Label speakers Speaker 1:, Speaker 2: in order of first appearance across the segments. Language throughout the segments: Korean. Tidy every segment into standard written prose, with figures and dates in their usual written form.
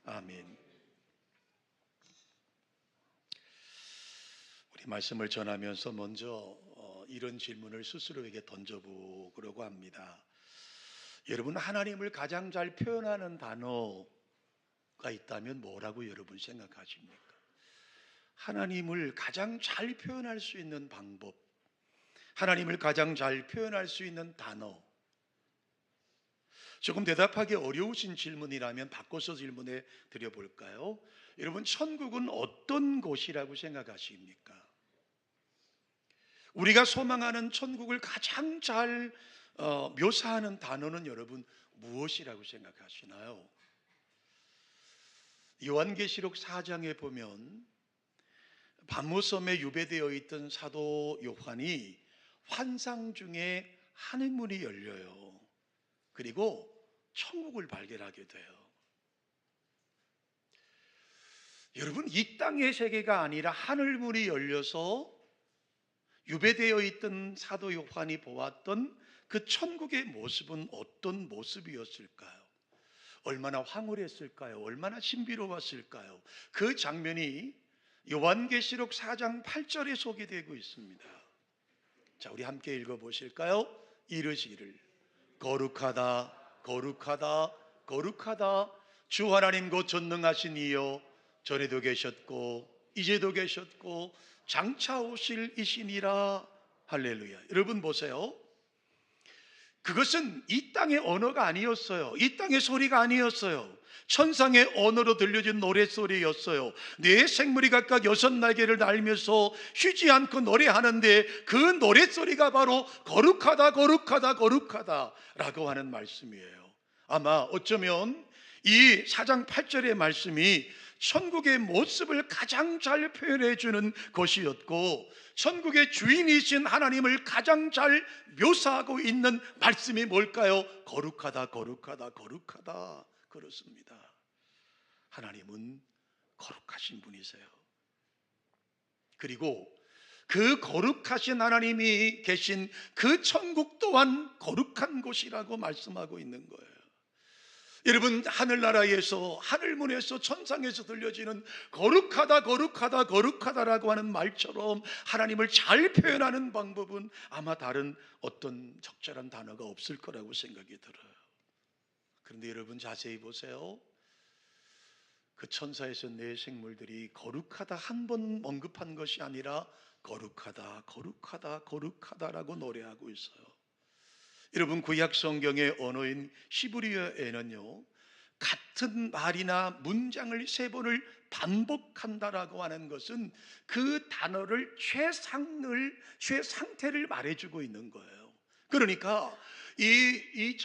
Speaker 1: 아멘. 우리 말씀을 전하면서 먼저 이런 질문을 스스로에게 던져보려고 합니다. 여러분, 하나님을 가장 잘 표현하는 단어가 있다면 뭐라고 여러분 생각하십니까? 하나님을 가장 잘 표현할 수 있는 방법, 하나님을 가장 잘 표현할 수 있는 단어. 조금 대답하기 어려우신 질문이라면 바꿔서 질문해 드려볼까요? 여러분, 천국은 어떤 곳이라고 생각하십니까? 우리가 소망하는 천국을 가장 잘 묘사하는 단어는 여러분 무엇이라고 생각하시나요? 요한계시록 4장에 보면 밤무섬에 유배되어 있던 사도 요한이 환상 중에 하늘문이 열려요. 그리고 천국을 발견하게 돼요. 여러분, 이 땅의 세계가 아니라 하늘문이 열려서 유배되어 있던 사도 요한이 보았던 그 천국의 모습은 어떤 모습이었을까요? 얼마나 황홀했을까요? 얼마나 신비로웠을까요? 그 장면이 요한계시록 4장 8절에 소개되고 있습니다. 자, 우리 함께 읽어보실까요? 이르시기를 거룩하다 거룩하다 거룩하다 주 하나님 곧 전능하신 이여 전에도 계셨고 이제도 계셨고 장차 오실 이시니라. 할렐루야. 여러분 보세요. 그것은 이 땅의 언어가 아니었어요. 이 땅의 소리가 아니었어요. 천상의 언어로 들려진 노랫소리였어요. 네 생물이 각각 6날개를 날면서 쉬지 않고 노래하는데 그 노랫소리가 바로 거룩하다 거룩하다 거룩하다 라고 하는 말씀이에요. 아마 어쩌면 이 4장 8절의 말씀이 천국의 모습을 가장 잘 표현해 주는 것이었고 천국의 주인이신 하나님을 가장 잘 묘사하고 있는 말씀이 뭘까요? 거룩하다 거룩하다 거룩하다. 그렇습니다. 하나님은 거룩하신 분이세요. 그리고 그 거룩하신 하나님이 계신 그 천국 또한 거룩한 곳이라고 말씀하고 있는 거예요. 여러분, 하늘나라에서 하늘문에서 천상에서 들려지는 거룩하다 거룩하다 거룩하다라고 하는 말처럼 하나님을 잘 표현하는 방법은 아마 다른 어떤 적절한 단어가 없을 거라고 생각이 들어요. 그런데 여러분 자세히 보세요. 그 천사에서 네 생물들이 거룩하다 한 번 언급한 것이 아니라 거룩하다 거룩하다 거룩하다라고 노래하고 있어요. 여러분, 구약 성경의 언어인 히브리어에는요 같은 말이나 문장을 3번을 반복한다라고 하는 것은 그 단어를 최상태를 말해주고 있는 거예요. 그러니까 이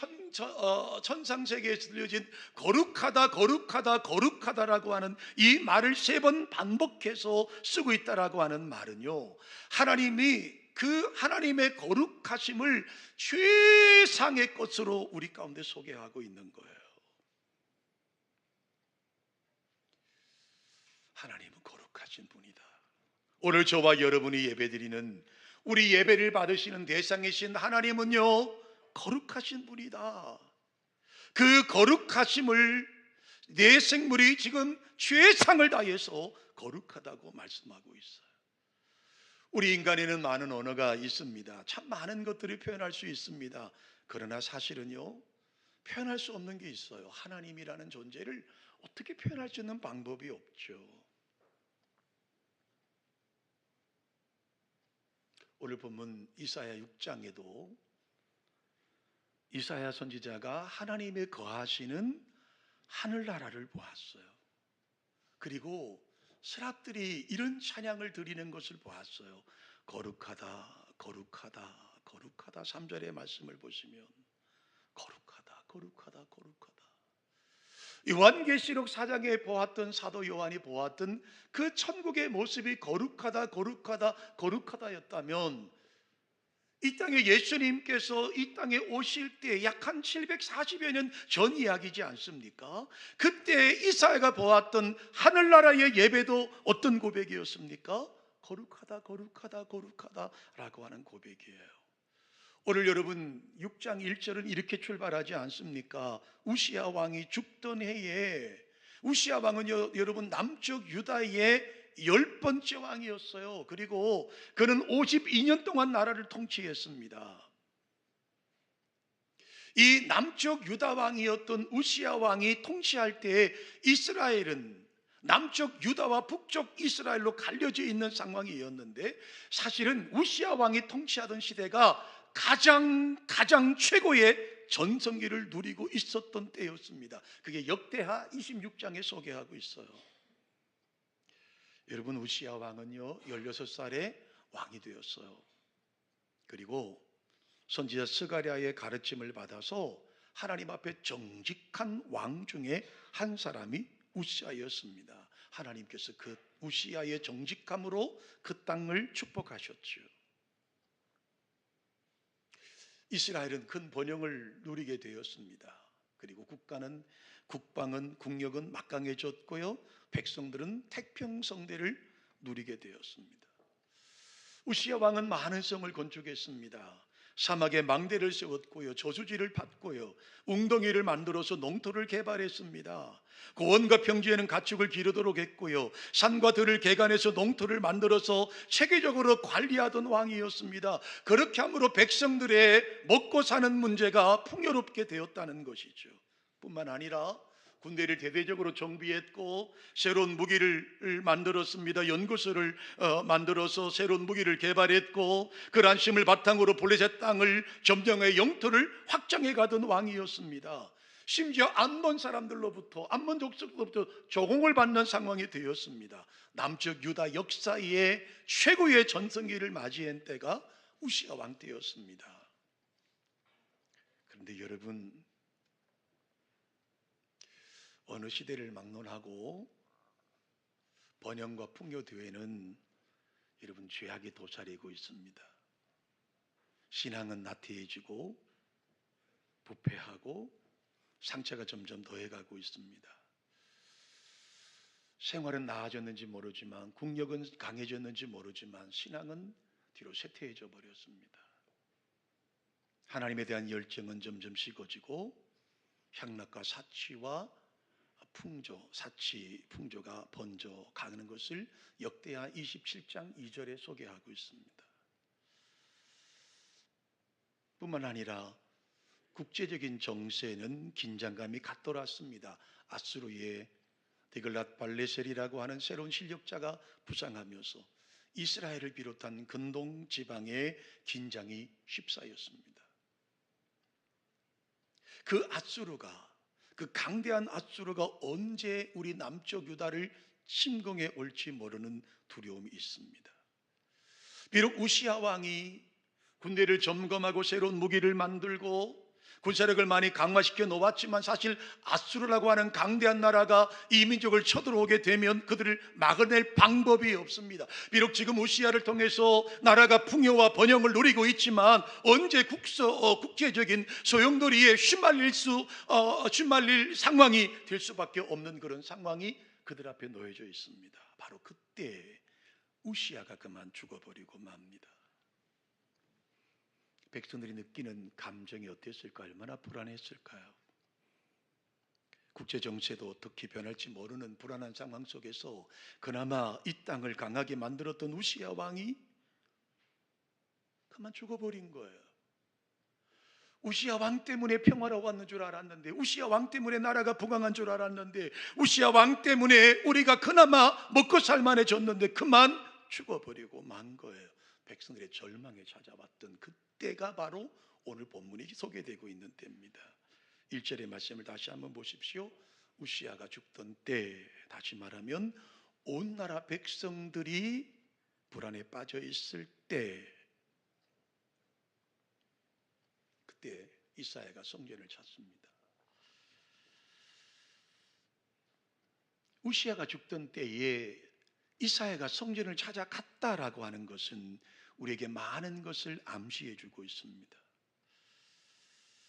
Speaker 1: 천상세계에서 들려진 거룩하다 거룩하다 거룩하다라고 하는 이 말을 3번 반복해서 쓰고 있다라고 하는 말은요 하나님이 그 하나님의 거룩하심을 최상의 것으로 우리 가운데 소개하고 있는 거예요. 하나님은 거룩하신 분이다. 오늘 저와 여러분이 예배드리는 우리 예배를 받으시는 대상이신 하나님은요 거룩하신 분이다. 그 거룩하심을 내 생물이 지금 최상을 다해서 거룩하다고 말씀하고 있어요. 우리 인간에는 많은 언어가 있습니다. 참 많은 것들을 표현할 수 있습니다. 그러나 사실은요 표현할 수 없는 게 있어요. 하나님이라는 존재를 어떻게 표현할 수 있는 방법이 없죠. 오늘 본문 이사야 6장에도 이사야 선지자가 하나님의 거하시는 하늘나라를 보았어요. 그리고 스랍들이 이런 찬양을 드리는 것을 보았어요. 거룩하다 거룩하다 거룩하다. 3절의 말씀을 보시면 거룩하다 거룩하다 거룩하다. 요한계시록 4장에 보았던 사도 요한이 보았던 그 천국의 모습이 거룩하다 거룩하다 거룩하다였다면 이 땅에 예수님께서 이 땅에 오실 때 약 한 740여 년 전 이야기지 않습니까? 그때 이사야가 보았던 하늘나라의 예배도 어떤 고백이었습니까? 거룩하다 거룩하다 거룩하다 라고 하는 고백이에요. 오늘 여러분 6장 1절은 이렇게 출발하지 않습니까? 우시야 왕이 죽던 해에 우시아 왕은요, 여러분 남쪽 유다의 10번째 왕이었어요. 그리고 그는 52년 동안 나라를 통치했습니다. 이 남쪽 유다 왕이었던 우시아 왕이 통치할 때 이스라엘은 남쪽 유다와 북쪽 이스라엘로 갈려져 있는 상황이었는데, 사실은 우시아 왕이 통치하던 시대가 가장 최고의 전성기를 누리고 있었던 때였습니다. 그게 역대하 26장에 소개하고 있어요. 여러분, 우시아 왕은요 16살에 왕이 되었어요. 그리고 선지자 스가랴의 가르침을 받아서 하나님 앞에 정직한 왕 중에 한 사람이 우시아였습니다. 하나님께서 그 우시아의 정직함으로 그 땅을 축복하셨죠. 이스라엘은 큰 번영을 누리게 되었습니다. 그리고 국방은 국력은 막강해졌고요, 백성들은 태평성대를 누리게 되었습니다. 우시아 왕은 많은 성을 건축했습니다. 사막에 망대를 세웠고요, 저수지를 팠고요, 웅덩이를 만들어서 농토를 개발했습니다. 고원과 평지에는 가축을 기르도록 했고요, 산과 들을 개간해서 농토를 만들어서 체계적으로 관리하던 왕이었습니다. 그렇게 함으로 백성들의 먹고 사는 문제가 풍요롭게 되었다는 것이죠. 뿐만 아니라 군대를 대대적으로 정비했고 새로운 무기를 만들었습니다. 연구소를 만들어서 새로운 무기를 개발했고, 그 안심을 바탕으로 블레셋 땅을 점령해 영토를 확장해 가던 왕이었습니다. 심지어 암몬 사람들로부터, 암몬 족속으로부터 조공을 받는 상황이 되었습니다. 남쪽 유다 역사의 최고의 전성기를 맞이한 때가 우시아 왕 때였습니다. 그런데 여러분, 어느 시대를 막론하고 번영과 풍요 뒤에는 여러분 죄악이 도사리고 있습니다. 신앙은 나태해지고 부패하고 상처가 점점 더해가고 있습니다. 생활은 나아졌는지 모르지만, 국력은 강해졌는지 모르지만 신앙은 뒤로 쇠퇴해져 버렸습니다. 하나님에 대한 열정은 점점 식어지고 향락과 사치와 풍조가 번져가는 것을 역대하 27장 2절에 소개하고 있습니다. 뿐만 아니라 국제적인 정세는 긴장감이 갓돌았습니다. 아수르의 디글랏 발레셀이라고 하는 새로운 실력자가 부상하면서 이스라엘을 비롯한 근동 지방의 긴장이 휩싸였습니다. 그 강대한 아수르가 언제 우리 남쪽 유다를 침공해 올지 모르는 두려움이 있습니다. 비록 우시아 왕이 군대를 점검하고 새로운 무기를 만들고 군사력을 많이 강화시켜 놓았지만, 사실 아수르라고 하는 강대한 나라가 이 민족을 쳐들어오게 되면 그들을 막아낼 방법이 없습니다. 비록 지금 우시아를 통해서 나라가 풍요와 번영을 누리고 있지만, 언제 국제적인 소용돌이에 휘말릴 상황이 될 수밖에 없는 그런 상황이 그들 앞에 놓여져 있습니다. 바로 그때 우시아가 그만 죽어버리고 맙니다. 백성들이 느끼는 감정이 어땠을까요? 얼마나 불안했을까요? 국제정세도 어떻게 변할지 모르는 불안한 상황 속에서 그나마 이 땅을 강하게 만들었던 우시아 왕이 그만 죽어버린 거예요. 우시아 왕 때문에 평화가 왔는 줄 알았는데, 우시아 왕 때문에 나라가 부강한 줄 알았는데, 우시아 왕 때문에 우리가 그나마 먹고 살만해졌는데 그만 죽어버리고 만 거예요. 백성들의 절망에 찾아왔던 그때가 바로 오늘 본문이 소개되고 있는 때입니다. 1절의 말씀을 다시 한번 보십시오. 우시아가 죽던 때, 다시 말하면 온 나라 백성들이 불안에 빠져 있을 때, 그때 이사야가 성전을 찾습니다. 우시아가 죽던 때에 이사야가 성전을 찾아갔다라고 하는 것은 우리에게 많은 것을 암시해 주고 있습니다.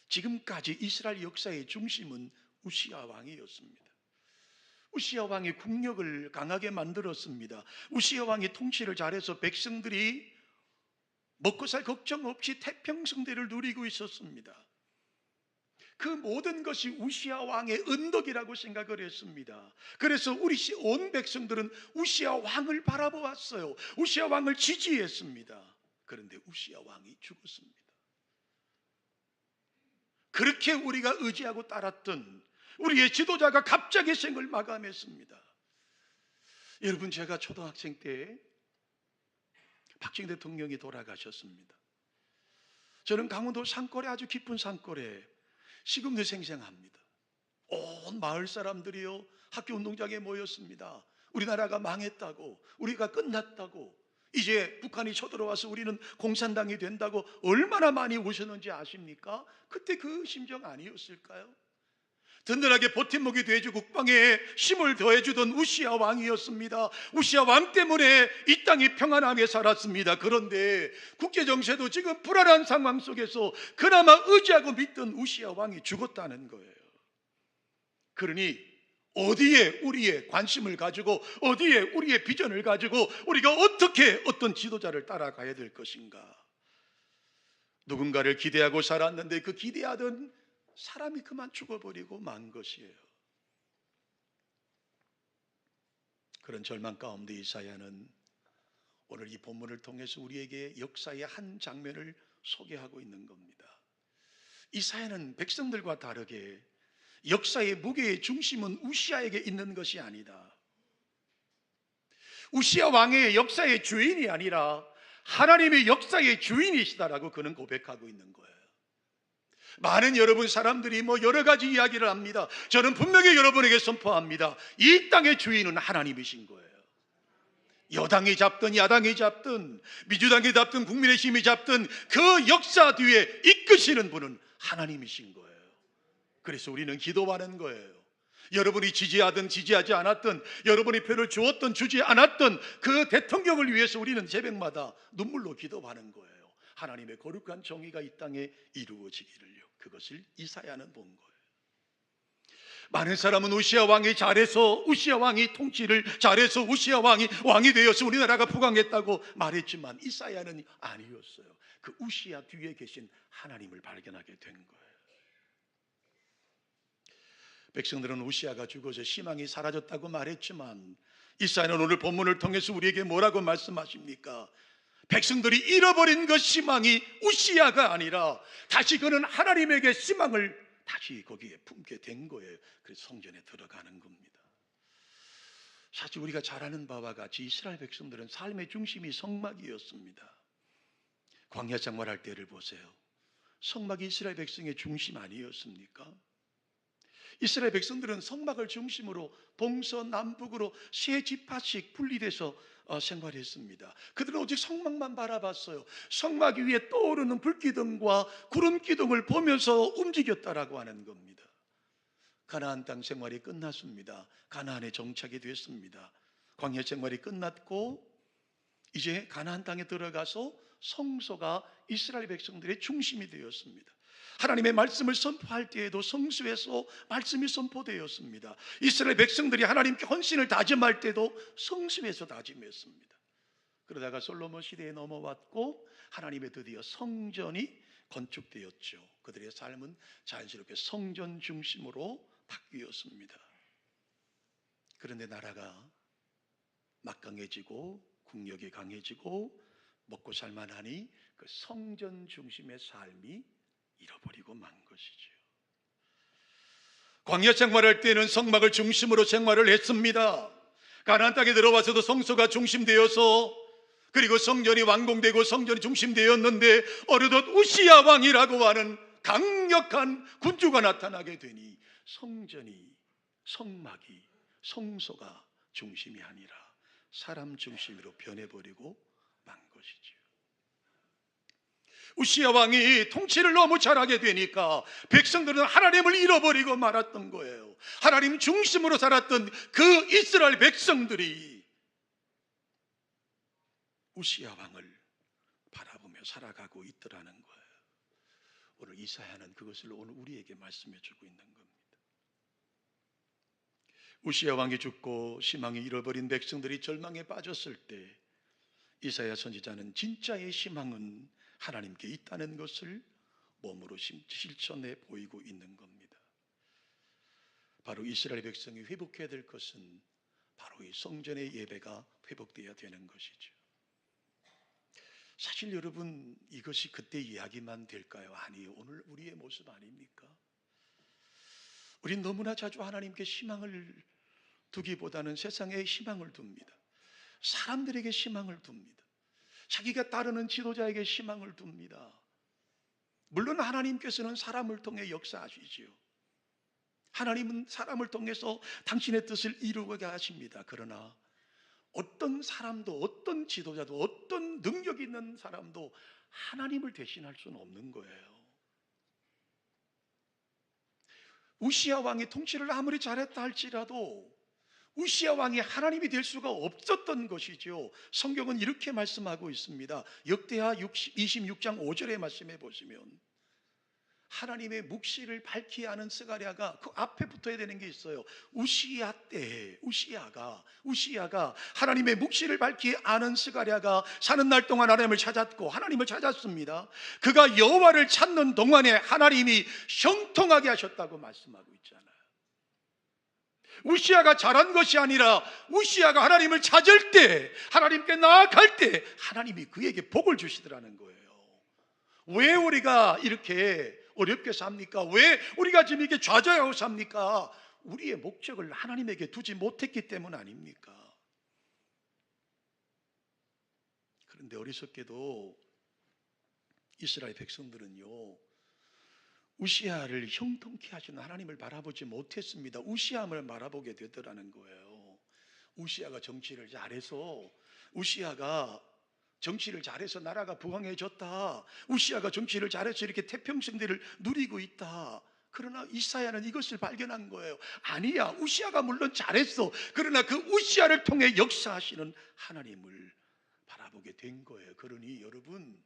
Speaker 1: 지금까지 이스라엘 역사의 중심은 우시아 왕이었습니다. 우시아 왕이 국력을 강하게 만들었습니다. 우시아 왕이 통치를 잘해서 백성들이 먹고 살 걱정 없이 태평성대를 누리고 있었습니다. 그 모든 것이 우시아 왕의 은덕이라고 생각을 했습니다. 그래서 우리 온 백성들은 우시아 왕을 바라보았어요. 우시아 왕을 지지했습니다. 그런데 우시아 왕이 죽었습니다. 그렇게 우리가 의지하고 따랐던 우리의 지도자가 갑자기 생을 마감했습니다. 여러분, 제가 초등학생 때 박정희 대통령이 돌아가셨습니다. 저는 강원도 산골에, 아주 깊은 산골에 지금도 생생합니다. 온 마을 사람들이요, 학교 운동장에 모였습니다. 우리나라가 망했다고, 우리가 끝났다고, 이제 북한이 쳐들어와서 우리는 공산당이 된다고 얼마나 많이 우셨는지 아십니까? 그때 그 심정 아니었을까요? 든든하게 버팀목이 되어주고 국방에 힘을 더해주던 우시아 왕이었습니다. 우시아 왕 때문에 이 땅이 평안하게 살았습니다. 그런데 국제정세도 지금 불안한 상황 속에서 그나마 의지하고 믿던 우시아 왕이 죽었다는 거예요. 그러니 어디에 우리의 관심을 가지고, 어디에 우리의 비전을 가지고 우리가 어떻게 어떤 지도자를 따라가야 될 것인가? 누군가를 기대하고 살았는데 그 기대하던 사람이 그만 죽어버리고 만 것이에요. 그런 절망 가운데 이사야는 오늘 이 본문을 통해서 우리에게 역사의 한 장면을 소개하고 있는 겁니다. 이사야는 백성들과 다르게 역사의 무게의 중심은 우시아에게 있는 것이 아니다. 우시아 왕의 역사의 주인이 아니라 하나님의 역사의 주인이시다라고 그는 고백하고 있는 거예요. 많은 여러분 사람들이 여러 가지 이야기를 합니다. 저는 분명히 여러분에게 선포합니다. 이 땅의 주인은 하나님이신 거예요. 여당이 잡든 야당이 잡든 민주당이 잡든 국민의힘이 잡든 그 역사 뒤에 이끄시는 분은 하나님이신 거예요. 그래서 우리는 기도하는 거예요. 여러분이 지지하든 지지하지 않았든, 여러분이 표를 주었든 주지 않았든 그 대통령을 위해서 우리는 새벽마다 눈물로 기도하는 거예요. 하나님의 거룩한 정의가 이 땅에 이루어지기를요. 그것을 이사야는 본 거예요. 많은 사람은 우시아 왕이 잘해서, 우시아 왕이 통치를 잘해서 우시아 왕이 되어서 우리나라가 부강했다고 말했지만 이사야는 아니었어요. 그 우시아 뒤에 계신 하나님을 발견하게 된 거예요. 백성들은 우시아가 죽어서 희망이 사라졌다고 말했지만 이사야는 오늘 본문을 통해서 우리에게 뭐라고 말씀하십니까? 백성들이 잃어버린 그 희망이 우시아가 아니라 다시 그는 하나님에게 희망을 다시 거기에 품게 된 거예요. 그래서 성전에 들어가는 겁니다. 사실 우리가 잘 아는 바와 같이 이스라엘 백성들은 삶의 중심이 성막이었습니다. 광야 생활할 때를 보세요. 성막이 이스라엘 백성의 중심 아니었습니까? 이스라엘 백성들은 성막을 중심으로 동서남북으로 세 지파씩 분리돼서 생활했습니다. 그들은 오직 성막만 바라봤어요. 성막 위에 떠오르는 불기둥과 구름기둥을 보면서 움직였다라고 하는 겁니다. 가나안 땅 생활이 끝났습니다. 가나안에 정착이 됐습니다. 광야 생활이 끝났고 이제 가나안 땅에 들어가서 성소가 이스라엘 백성들의 중심이 되었습니다. 하나님의 말씀을 선포할 때에도 성수에서 말씀이 선포되었습니다. 이스라엘 백성들이 하나님께 헌신을 다짐할 때도 성수에서 다짐했습니다. 그러다가 솔로몬 시대에 넘어왔고 하나님의 드디어 성전이 건축되었죠. 그들의 삶은 자연스럽게 성전 중심으로 바뀌었습니다. 그런데 나라가 막강해지고 국력이 강해지고 먹고 살만하니 그 성전 중심의 삶이 잃어버리고 만 것이죠. 광야 생활할 때는 성막을 중심으로 생활을 했습니다. 가나안 땅에 들어와서도 성소가 중심되어서 그리고 성전이 완공되고 성전이 중심되었는데 어느덧 우시아 왕이라고 하는 강력한 군주가 나타나게 되니 성전이, 성막이, 성소가 중심이 아니라 사람 중심으로 변해버리고 만 것이죠. 우시아 왕이 통치를 너무 잘하게 되니까 백성들은 하나님을 잃어버리고 말았던 거예요. 하나님 중심으로 살았던 그 이스라엘 백성들이 우시아 왕을 바라보며 살아가고 있더라는 거예요. 오늘 이사야는 그것을 오늘 우리에게 말씀해 주고 있는 겁니다. 우시아 왕이 죽고 희망이 잃어버린 백성들이 절망에 빠졌을 때 이사야 선지자는 진짜의 희망은 하나님께 있다는 것을 몸으로 실천해 보이고 있는 겁니다. 바로 이스라엘 백성이 회복해야 될 것은 바로 이 성전의 예배가 회복되어야 되는 것이죠. 사실 여러분, 이것이 그때 이야기만 될까요? 아니요. 오늘 우리의 모습 아닙니까? 우린 너무나 자주 하나님께 희망을 두기보다는 세상에 희망을 둡니다. 사람들에게 희망을 둡니다. 자기가 따르는 지도자에게 희망을 둡니다. 물론 하나님께서는 사람을 통해 역사하시지요. 하나님은 사람을 통해서 당신의 뜻을 이루게 하십니다. 그러나 어떤 사람도, 어떤 지도자도, 어떤 능력 있는 사람도 하나님을 대신할 수는 없는 거예요. 우시야 왕이 통치를 아무리 잘했다 할지라도 우시야 왕이 하나님이 될 수가 없었던 것이죠. 성경은 이렇게 말씀하고 있습니다. 역대하 26장 5절의 말씀에 보시면 하나님의 묵시를 밝히 아는 스가랴가 그 앞에 붙어야 되는 게 있어요. 우시야 때 우시야가 하나님의 묵시를 밝히 아는 스가랴가 사는 날 동안 하나님을 찾았고 하나님을 찾았습니다. 그가 여호와를 찾는 동안에 하나님이 형통하게 하셨다고 말씀하고 있잖아요. 우시야가 잘한 것이 아니라 우시야가 하나님을 찾을 때, 하나님께 나아갈 때 하나님이 그에게 복을 주시더라는 거예요. 왜 우리가 이렇게 어렵게 삽니까? 왜 우리가 지금 이렇게 좌절하고 삽니까? 우리의 목적을 하나님에게 두지 못했기 때문 아닙니까? 그런데 어리석게도 이스라엘 백성들은요, 우시야를 형통케 하시는 하나님을 바라보지 못했습니다. 우시야를 바라보게 되더라는 거예요. 우시야가 정치를 잘해서, 우시야가 정치를 잘해서 나라가 부강해졌다. 우시야가 정치를 잘해서 이렇게 태평성대를 누리고 있다. 그러나 이사야는 이것을 발견한 거예요. 아니야, 우시야가 물론 잘했어. 그러나 그 우시야를 통해 역사하시는 하나님을 바라보게 된 거예요. 그러니 여러분,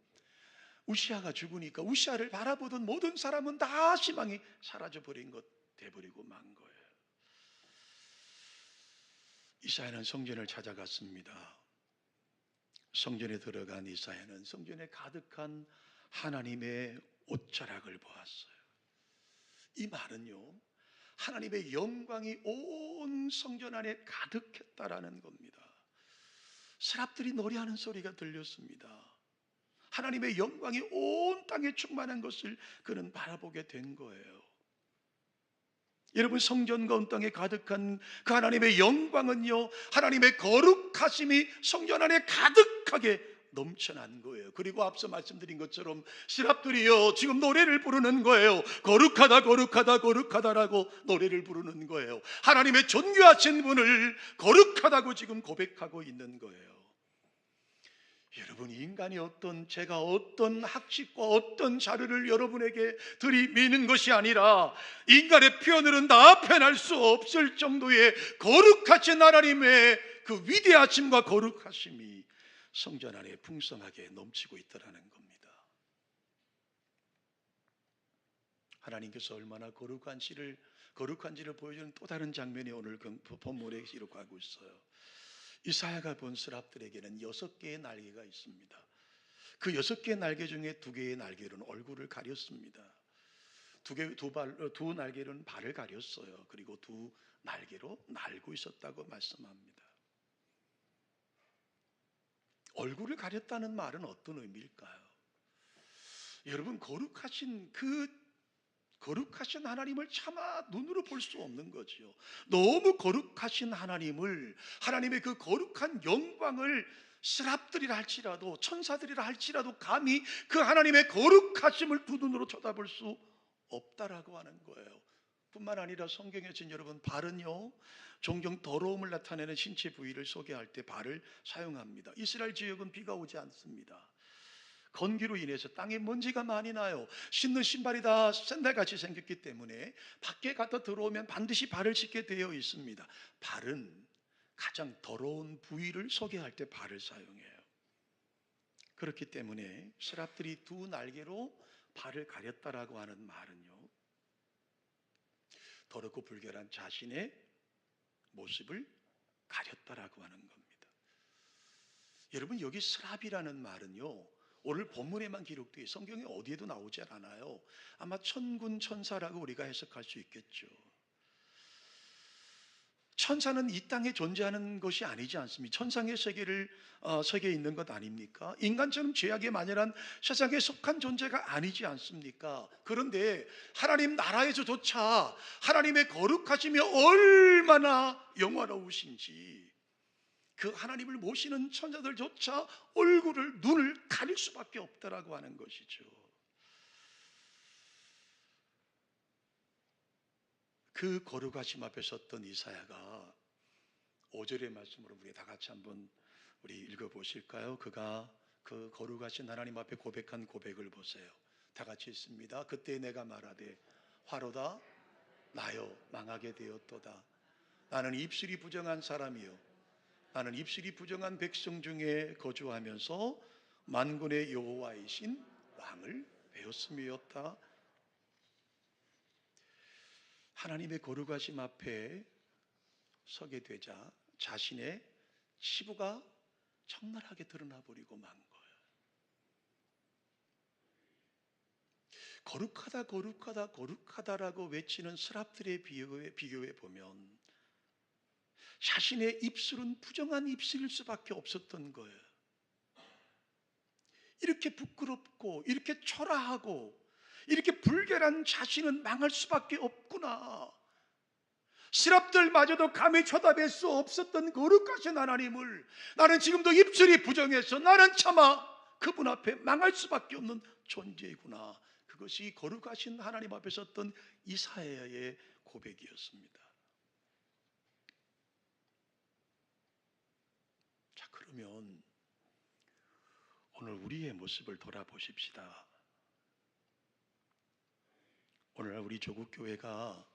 Speaker 1: 우시야가 죽으니까 우시야를 바라보던 모든 사람은 다 희망이 사라져버린 것, 돼버리고 만 거예요. 이사야는 성전을 찾아갔습니다. 성전에 들어간 이사야는 성전에 가득한 하나님의 옷자락을 보았어요. 이 말은요, 하나님의 영광이 온 성전 안에 가득했다라는 겁니다. 스랍들이 노래하는 소리가 들렸습니다. 하나님의 영광이 온 땅에 충만한 것을 그는 바라보게 된 거예요. 여러분, 성전과 온 땅에 가득한 그 하나님의 영광은요, 하나님의 거룩하심이 성전 안에 가득하게 넘쳐난 거예요. 그리고 앞서 말씀드린 것처럼 스랍들이요 지금 노래를 부르는 거예요. 거룩하다 거룩하다 거룩하다라고 노래를 부르는 거예요. 하나님의 존귀하신 분을 거룩하다고 지금 고백하고 있는 거예요. 여러분, 인간이 제가 어떤 학식과 어떤 자료를 여러분에게 들이미는 것이 아니라 인간의 표현으로는 다 표현할 수 없을 정도의 거룩하신 하나님의 그 위대하심과 거룩하심이 성전 안에 풍성하게 넘치고 있다는 겁니다. 하나님께서 얼마나 거룩한지를 보여주는 또 다른 장면이 오늘 본문에 기록하고 있어요. 이사야가 본 스랍들에게는 6개의 날개가 있습니다. 그 6개의 날개 중에 2개의 날개로는 얼굴을 가렸습니다. 두 날개로는 발을 가렸어요. 그리고 2 날개로 날고 있었다고 말씀합니다. 얼굴을 가렸다는 말은 어떤 의미일까요? 여러분, 거룩하신 하나님을 차마 눈으로 볼 수 없는 거지요. 너무 거룩하신 하나님의 그 거룩한 영광을 스랍들이라 할지라도, 천사들이라 할지라도 감히 그 하나님의 거룩하심을 두 눈으로 쳐다볼 수 없다라고 하는 거예요. 뿐만 아니라 성경에 지금 여러분, 발은요 종종 더러움을 나타내는 신체 부위를 소개할 때 발을 사용합니다. 이스라엘 지역은 비가 오지 않습니다. 건기로 인해서 땅에 먼지가 많이 나요. 신는 신발이 다 샌들같이 생겼기 때문에 밖에 갔다 들어오면 반드시 발을 씻게 되어 있습니다. 발은 가장 더러운 부위를 소개할 때 발을 사용해요. 그렇기 때문에 스랍들이 2 날개로 발을 가렸다라고 하는 말은요, 더럽고 불결한 자신의 모습을 가렸다라고 하는 겁니다. 여러분, 여기 스랍이라는 말은요 오늘 본문에만 기록되어 성경에 어디에도 나오지 않아요. 아마 천군 천사라고 우리가 해석할 수 있겠죠. 천사는 이 땅에 존재하는 것이 아니지 않습니까? 천상의 세계에 있는 것 아닙니까? 인간처럼 죄악에 만연한 세상에 속한 존재가 아니지 않습니까? 그런데 하나님 나라에서조차 하나님의 거룩하심이 얼마나 영화로우신지 그 하나님을 모시는 천사들조차 눈을 가릴 수밖에 없다라고 하는 것이죠. 그 거룩하심 앞에 섰던 이사야가 5절의 말씀으로 우리 다 같이 한번 우리 읽어보실까요? 그가 그 거룩하신 하나님 앞에 고백한 고백을 보세요. 다 같이 읽습니다. 그때 내가 말하되 화로다 나여 망하게 되었도다. 나는 입술이 부정한 사람이요 나는 입술이 부정한 백성 중에 거주하면서 만군의 여호와이신 왕을 배웠음이었다. 하나님의 거룩하심 앞에 서게 되자 자신의 치부가 적나라하게 드러나 버리고 만 거예요. 거룩하다 거룩하다 거룩하다라고 외치는 스랍들의 비교해 보면 자신의 입술은 부정한 입술일 수밖에 없었던 거예요. 이렇게 부끄럽고 이렇게 초라하고 이렇게 불결한 자신은 망할 수밖에 없구나. 스랍들마저도 감히 쳐다볼 수 없었던 거룩하신 하나님을 나는 지금도 입술이 부정해서 나는 차마 그분 앞에 망할 수밖에 없는 존재이구나. 그것이 거룩하신 하나님 앞에 섰던 이사야의 고백이었습니다. 자, 그러면 오늘 우리의 모습을 돌아보십시다. 오늘날 우리 조국교회가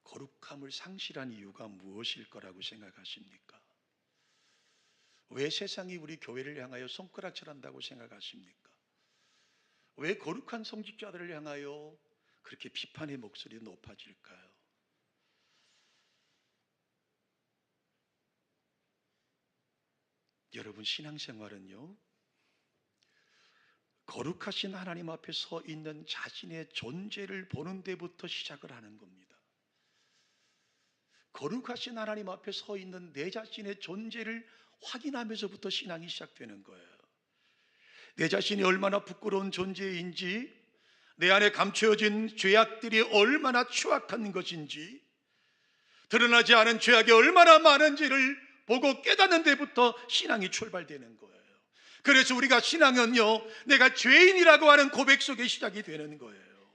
Speaker 1: 거룩함을 상실한 이유가 무엇일 거라고 생각하십니까? 왜 세상이 우리 교회를 향하여 손가락질한다고 생각하십니까? 왜 거룩한 성직자들을 향하여 그렇게 비판의 목소리가 높아질까요? 여러분, 신앙생활은요, 거룩하신 하나님 앞에 서 있는 자신의 존재를 보는 데부터 시작을 하는 겁니다. 거룩하신 하나님 앞에 서 있는 내 자신의 존재를 확인하면서부터 신앙이 시작되는 거예요. 내 자신이 얼마나 부끄러운 존재인지, 내 안에 감추어진 죄악들이 얼마나 추악한 것인지, 드러나지 않은 죄악이 얼마나 많은지를 보고 깨닫는 데부터 신앙이 출발되는 거예요. 그래서 우리가 신앙은요, 내가 죄인이라고 하는 고백 속에 시작이 되는 거예요.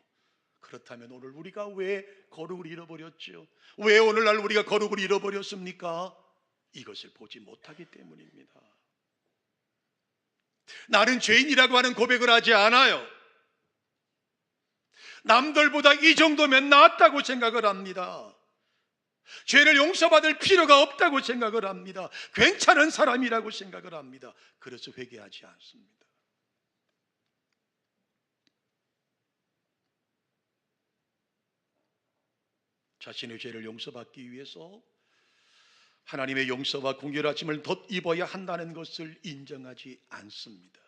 Speaker 1: 그렇다면 오늘 우리가 왜 거룩을 잃어버렸죠? 왜 오늘날 우리가 거룩을 잃어버렸습니까? 이것을 보지 못하기 때문입니다. 나는 죄인이라고 하는 고백을 하지 않아요. 남들보다 이 정도면 낫다고 생각을 합니다. 죄를 용서받을 필요가 없다고 생각을 합니다. 괜찮은 사람이라고 생각을 합니다. 그래서 회개하지 않습니다. 자신의 죄를 용서받기 위해서 하나님의 용서와 긍휼하심을 덧입어야 한다는 것을 인정하지 않습니다.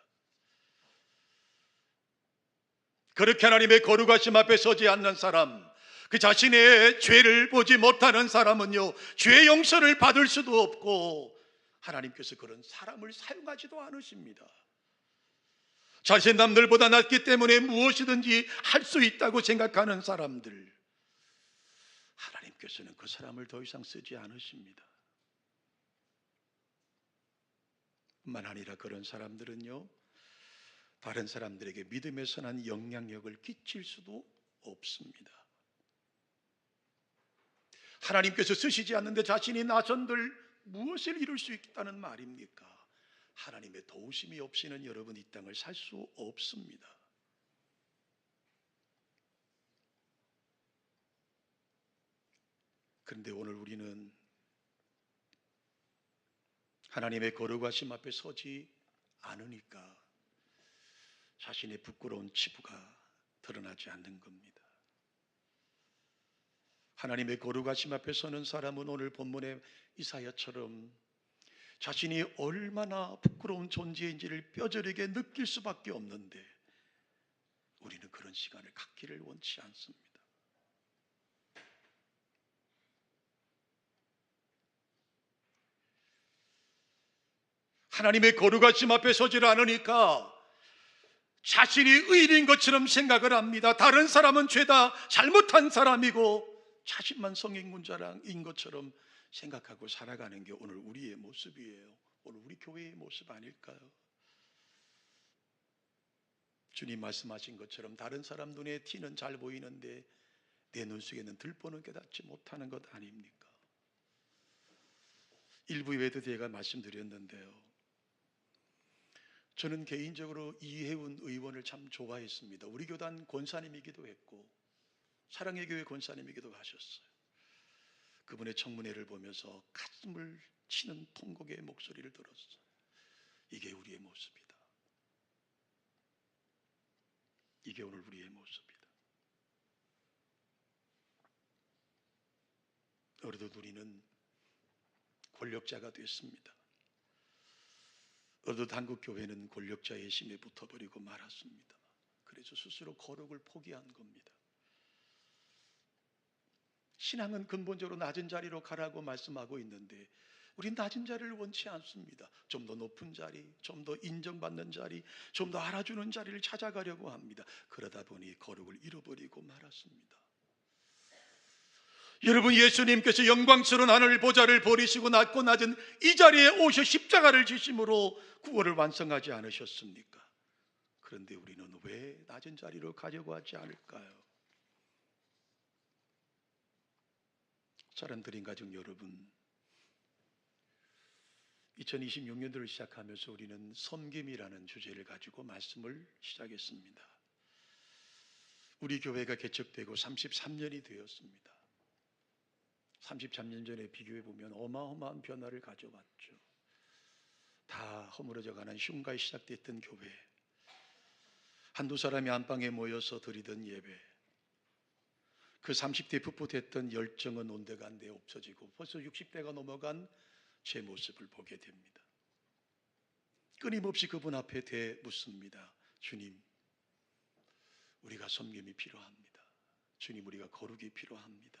Speaker 1: 그렇게 하나님의 거룩하심 앞에 서지 않는 사람, 그 자신의 죄를 보지 못하는 사람은요, 죄 용서를 받을 수도 없고 하나님께서 그런 사람을 사용하지도 않으십니다. 자신 남들보다 낫기 때문에 무엇이든지 할 수 있다고 생각하는 사람들, 하나님께서는 그 사람을 더 이상 쓰지 않으십니다. 뿐만 아니라 그런 사람들은요, 다른 사람들에게 믿음의 선한 영향력을 끼칠 수도 없습니다. 하나님께서 쓰시지 않는데 자신이 나선들 무엇을 이룰 수 있다는 말입니까? 하나님의 도우심이 없이는 여러분 이 땅을 살 수 없습니다. 그런데 오늘 우리는 하나님의 거룩하심 앞에 서지 않으니까 자신의 부끄러운 치부가 드러나지 않는 겁니다. 하나님의 거룩하심 앞에 서는 사람은 오늘 본문의 이사야처럼 자신이 얼마나 부끄러운 존재인지를 뼈저리게 느낄 수밖에 없는데 우리는 그런 시간을 갖기를 원치 않습니다. 하나님의 거룩하심 앞에 서지를 않으니까 자신이 의인인 것처럼 생각을 합니다. 다른 사람은 죄다 잘못한 사람이고 자신만 성행문자인 것처럼 생각하고 살아가는 게 오늘 우리의 모습이에요. 오늘 우리 교회의 모습 아닐까요? 주님 말씀하신 것처럼 다른 사람 눈에 티는 잘 보이는데 내 눈 속에는 들보는 깨닫지 못하는 것 아닙니까? 일부 예배도 제가 말씀드렸는데요. 저는 개인적으로 이혜훈 의원을 참 좋아했습니다. 우리 교단 권사님이기도 했고 사랑의 교회 권사님이기도 하셨어요. 그분의 청문회를 보면서 가슴을 치는 통곡의 목소리를 들었어요. 이게 우리의 모습이다. 이게 오늘 우리의 모습이다. 어느덧 우리는 권력자가 됐습니다. 어느덧 한국교회는 권력자의 힘에 붙어버리고 말았습니다. 그래서 스스로 거룩을 포기한 겁니다. 신앙은 근본적으로 낮은 자리로 가라고 말씀하고 있는데 우린 낮은 자리를 원치 않습니다. 좀 더 높은 자리, 좀 더 인정받는 자리, 좀 더 알아주는 자리를 찾아가려고 합니다. 그러다 보니 거룩을 잃어버리고 말았습니다. 여러분, 예수님께서 영광스러운 하늘 보좌를 버리시고 낮고 낮은 이 자리에 오셔 십자가를 지심으로 구원을 완성하지 않으셨습니까? 그런데 우리는 왜 낮은 자리로 가려고 하지 않을까요? 사랑드린 가족 여러분, 2026년도를 시작하면서 우리는 섬김이라는 주제를 가지고 말씀을 시작했습니다. 우리 교회가 개척되고 33년이 되었습니다. 33년 전에 비교해 보면 어마어마한 변화를 가져왔죠. 다 허물어져가는 흉가에 시작됐던 교회, 한두 사람이 안방에 모여서 드리던 예배, 그 30대 풋풋했던 열정은 온데간데 없어지고 벌써 60대가 넘어간 제 모습을 보게 됩니다. 끊임없이 그분 앞에 대묻습니다. 주님, 우리가 섬김이 필요합니다. 주님, 우리가 거룩이 필요합니다.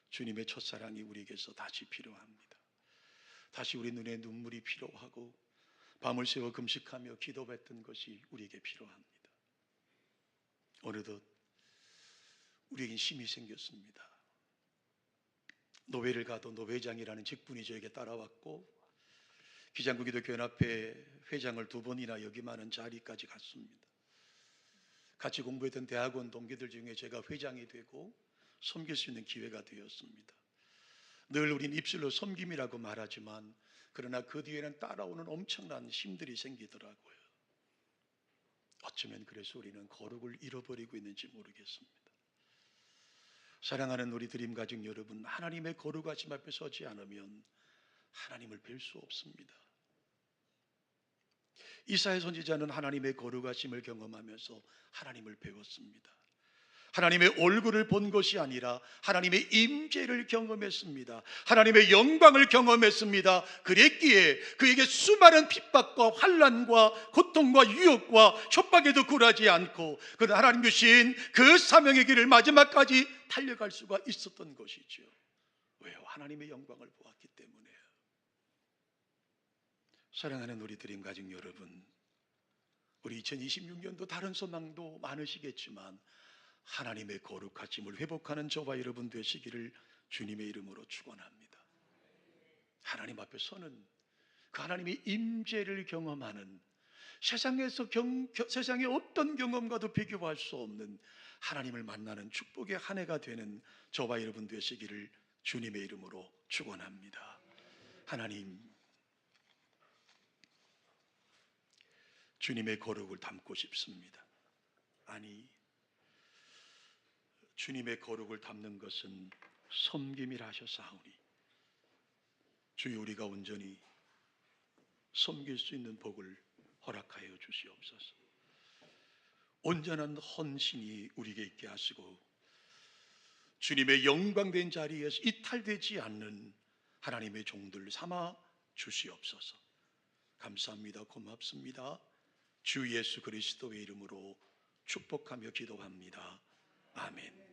Speaker 1: 주님의 첫사랑이 우리에게서 다시 필요합니다. 다시 우리 눈에 눈물이 필요하고 밤을 새워 금식하며 기도했던 것이 우리에게 필요합니다. 어느덧 우리에겐 힘이 생겼습니다. 노회를 가도 노회장이라는 직분이 저에게 따라왔고 기장구기도교연합회 회장을 2번이나 역임하는 자리까지 갔습니다. 같이 공부했던 대학원 동기들 중에 제가 회장이 되고 섬길 수 있는 기회가 되었습니다. 늘 우린 입술로 섬김이라고 말하지만 그러나 그 뒤에는 따라오는 엄청난 힘들이 생기더라고요. 어쩌면 그래서 우리는 거룩을 잃어버리고 있는지 모르겠습니다. 사랑하는 우리 드림 가족 여러분, 하나님의 거룩하심 앞에 서지 않으면 하나님을 뵐 수 없습니다. 이사야 선지자는 하나님의 거룩하심을 경험하면서 하나님을 배웠습니다. 하나님의 얼굴을 본 것이 아니라 하나님의 임재를 경험했습니다. 하나님의 영광을 경험했습니다. 그랬기에 그에게 수많은 핍박과 환난과 고통과 유혹과 협박에도 굴하지 않고 그는 하나님 주신 그 사명의 길을 마지막까지 달려갈 수가 있었던 것이죠. 왜요? 하나님의 영광을 보았기 때문에요. 사랑하는 우리 드림 가족 여러분, 우리 2026년도 다른 소망도 많으시겠지만 하나님의 거룩하심을 회복하는 저와 여러분 되시기를 주님의 이름으로 축원합니다. 하나님 앞에 서는 그 하나님의 임재를 경험하는 세상의 어떤 경험과도 비교할 수 없는 하나님을 만나는 축복의 한 해가 되는 저와 여러분 되시기를 주님의 이름으로 축원합니다. 하나님, 주님의 거룩을 담고 싶습니다. 아니, 주님의 거룩을 담는 것은 섬김이라 하셨사오니 주여 우리가 온전히 섬길 수 있는 복을 허락하여 주시옵소서. 온전한 헌신이 우리에게 있게 하시고 주님의 영광된 자리에서 이탈되지 않는 하나님의 종들 삼아 주시옵소서. 감사합니다. 고맙습니다. 주 예수 그리스도의 이름으로 축복하며 기도합니다. 아멘.